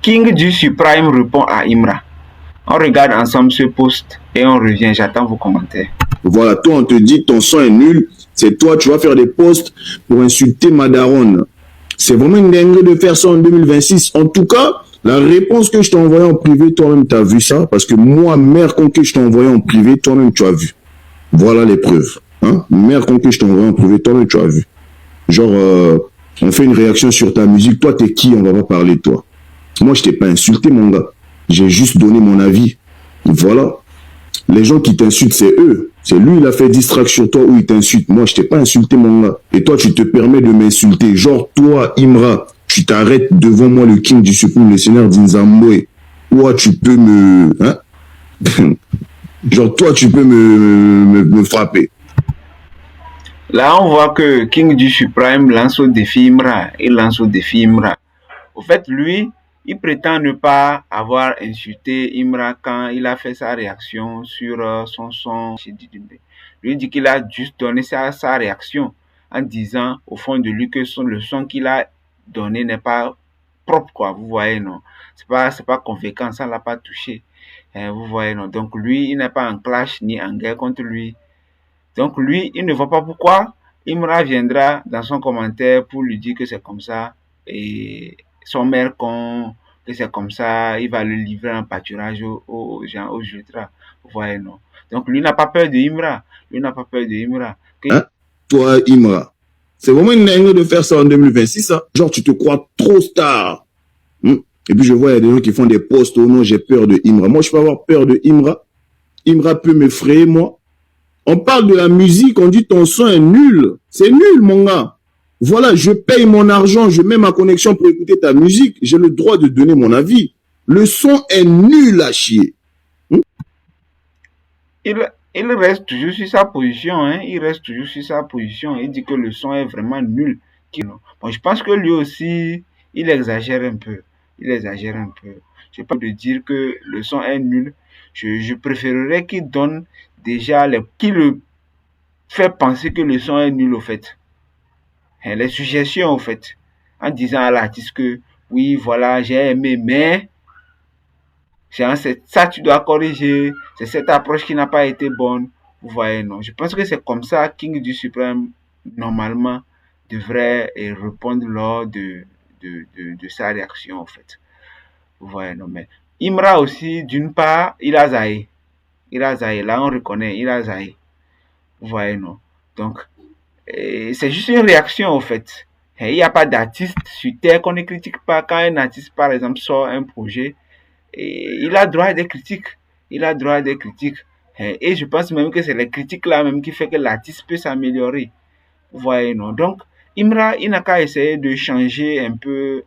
King du Supreme répond à Imra. On regarde ensemble ce post et on revient. J'attends vos commentaires. Voilà, toi on te dit ton son est nul. C'est toi, tu vas faire des posts pour insulter Madaron. C'est vraiment une dinguerie de faire ça en 2026. En tout cas, la réponse que je t'ai envoyée en privé, toi-même tu as vu ça. Parce que moi, mère con que je t'ai envoyé en privé, toi-même tu as vu. Voilà les preuves. Hein? Mère con que je t'ai envoyé en privé, toi-même tu as vu. Genre, on fait une réaction sur ta musique. Toi, t'es qui? On va pas parler de toi. Moi, je t'ai pas insulté, mon gars. J'ai juste donné mon avis. Voilà. Les gens qui t'insultent, c'est eux. C'est lui, il a fait distraction sur toi ou il t'insulte. Moi, je t'ai pas insulté, mon gars. Et toi, tu te permets de m'insulter. Genre, toi, Imra, tu t'arrêtes devant moi, le king du suprême, le seigneur d'Inzambwe. Toi, tu peux me... Hein? Genre, toi, tu peux me frapper. Là, on voit que King du Suprême lance au défi Imra. Il lance au défi Imra. Au fait, lui, il prétend ne pas avoir insulté Imra quand il a fait sa réaction sur son son chez Didimbe. Lui dit qu'il a juste donné sa réaction en disant au fond de lui que le son qu'il a donné n'est pas propre, quoi. Vous voyez, non? C'est pas convaincant, ça l'a pas touché. Vous voyez, non? Donc lui, il n'est pas en clash ni en guerre contre lui. Donc lui, il ne voit pas pourquoi Imra viendra dans son commentaire pour lui dire que c'est comme ça et son mère con, que c'est comme ça, il va le livrer en pâturage aux gens, aux ultras. Vous voyez, non? Donc lui n'a pas peur de Imra. Lui n'a pas peur de Imra. Hein? Toi, Imra, c'est vraiment une dingue de faire ça en 2026, hein? Genre, tu te crois trop star. Et puis je vois, il y a des gens qui font des posts, oh non, j'ai peur de Imra. Moi, je peux avoir peur de Imra. Imra peut m'effrayer, moi. On parle de la musique, on dit ton son est nul. C'est nul, mon gars. Voilà, je paye mon argent, je mets ma connexion pour écouter ta musique. J'ai le droit de donner mon avis. Le son est nul à chier. Il reste toujours sur sa position. Hein? Il reste toujours sur sa position. Il dit que le son est vraiment nul. Bon, je pense que lui aussi, il exagère un peu. Il exagère un peu. Je ne peux pas dire que le son est nul. Je préférerais qu'il donne déjà qui le fait penser que le son est nul au fait. Les suggestions au fait. En disant à l'artiste que oui, voilà, j'ai aimé, mais ça tu dois corriger. C'est cette approche qui n'a pas été bonne. Vous voyez, non. Je pense que c'est comme ça King du Suprême, normalement, devrait répondre lors de sa réaction en fait. Vous voyez, non. Mais Imra aussi, d'une part, il a zaï. Il a zaï. Là, on reconnaît, il a zaï. Vous voyez, non. Donc, c'est juste une réaction, en fait. Il n'y a pas d'artiste sur Terre qu'on ne critique pas. Quand un artiste, par exemple, sort un projet, il a droit à des critiques. Il a droit à des critiques. Et je pense même que c'est les critiques là même qui fait que l'artiste peut s'améliorer. Vous voyez, non? Donc, Imra, il n'a qu'à essayer de changer un peu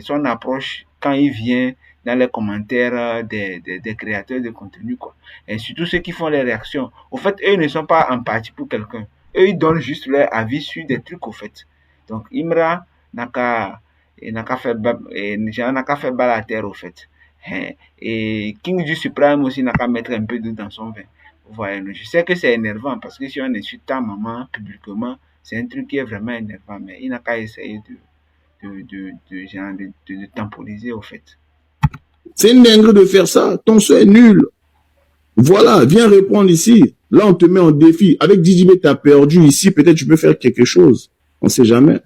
son approche quand il vient dans les commentaires des créateurs de contenu, quoi. Et surtout ceux qui font les réactions. Au fait, eux ne sont pas en partie pour quelqu'un. Eux, ils donnent juste leur avis sur des trucs, au fait. Donc, Imra n'a qu'à faire balle à terre, au fait. Et King du Suprême aussi n'a qu'à mettre un peu d'eau dans son vin. Vous voyez, je sais que c'est énervant parce que si on insulte ta maman publiquement, c'est un truc qui est vraiment énervant, mais il n'a qu'à essayer de temporiser, au fait. C'est une dinguerie de faire ça. Ton son est nul. Voilà, viens répondre ici. Là, on te met en défi. Avec Didibé, tu as perdu ici. Peut-être tu peux faire quelque chose. On ne sait jamais.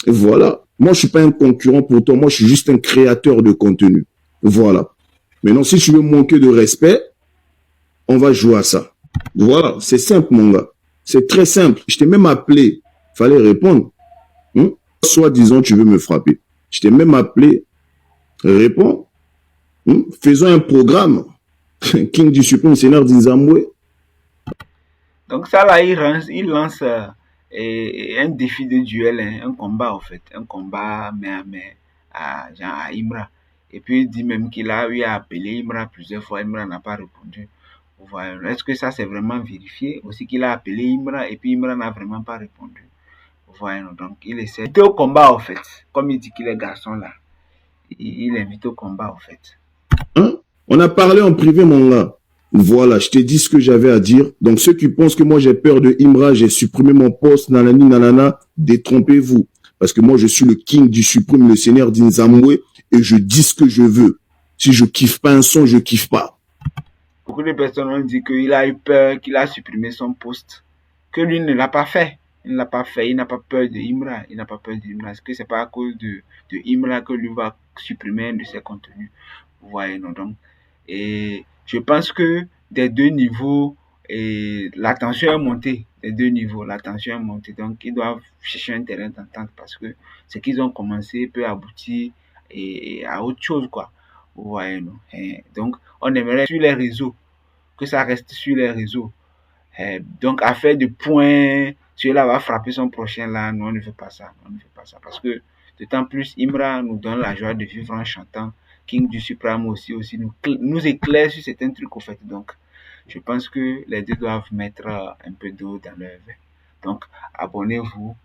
Et voilà. Moi, je ne suis pas un concurrent pour toi. Moi, je suis juste un créateur de contenu. Voilà. Maintenant, si tu veux manquer de respect, on va jouer à ça. Voilà. C'est simple, mon gars. C'est très simple. Je t'ai même appelé. Il fallait répondre. Soit disant, tu veux me frapper. Je t'ai même appelé. Réponds. Faisons un programme. King du Suprême, Seigneur d'Inzambwe. Donc ça là, il lance un défi de duel, un combat en fait, un combat main à main à Imra. Et puis il dit même qu'il a eu à appeler Imra plusieurs fois, Imra n'a pas répondu. Est-ce que ça c'est vraiment vérifié? Aussi qu'il a appelé Imra et puis Imra n'a vraiment pas répondu. Donc il essaie d'inviter au combat en fait, comme il dit qu'il est garçon là. Il invite au combat en fait. On a parlé en privé, mon gars. Voilà, je t'ai dit ce que j'avais à dire. Donc, ceux qui pensent que moi, j'ai peur de Imra, j'ai supprimé mon poste, nanani, nanana, détrompez-vous. Parce que moi, je suis le king du suprême, le seigneur d'Inzambwe. et je dis ce que je veux. Si je kiffe pas un son, je kiffe pas. Beaucoup de personnes ont dit qu'il a eu peur, qu'il a supprimé son post, que lui ne l'a pas fait. Il ne l'a pas fait, il n'a pas peur de Imra, il n'a pas peur d'Imra. Est-ce que c'est pas à cause de Imra que lui va supprimer un de ses contenus? Vous voyez, non, donc. Et je pense que des deux niveaux, et la tension est montée. Des deux niveaux, la tension est montée. Donc, ils doivent chercher un terrain d'entente parce que ce qu'ils ont commencé peut aboutir à autre chose, quoi. Vous voyez, non? Et donc, on aimerait sur les réseaux, que ça reste sur les réseaux. Donc, à faire de points, celui-là va frapper son prochain là. Non, on ne veut pas ça. On ne veut pas ça. Parce que, d'autant plus, Imra nous donne la joie de vivre en chantant. King du Suprême aussi nous éclaire sur certains trucs, au fait. Donc, je pense que les deux doivent mettre un peu d'eau dans leur vin. Donc, abonnez-vous.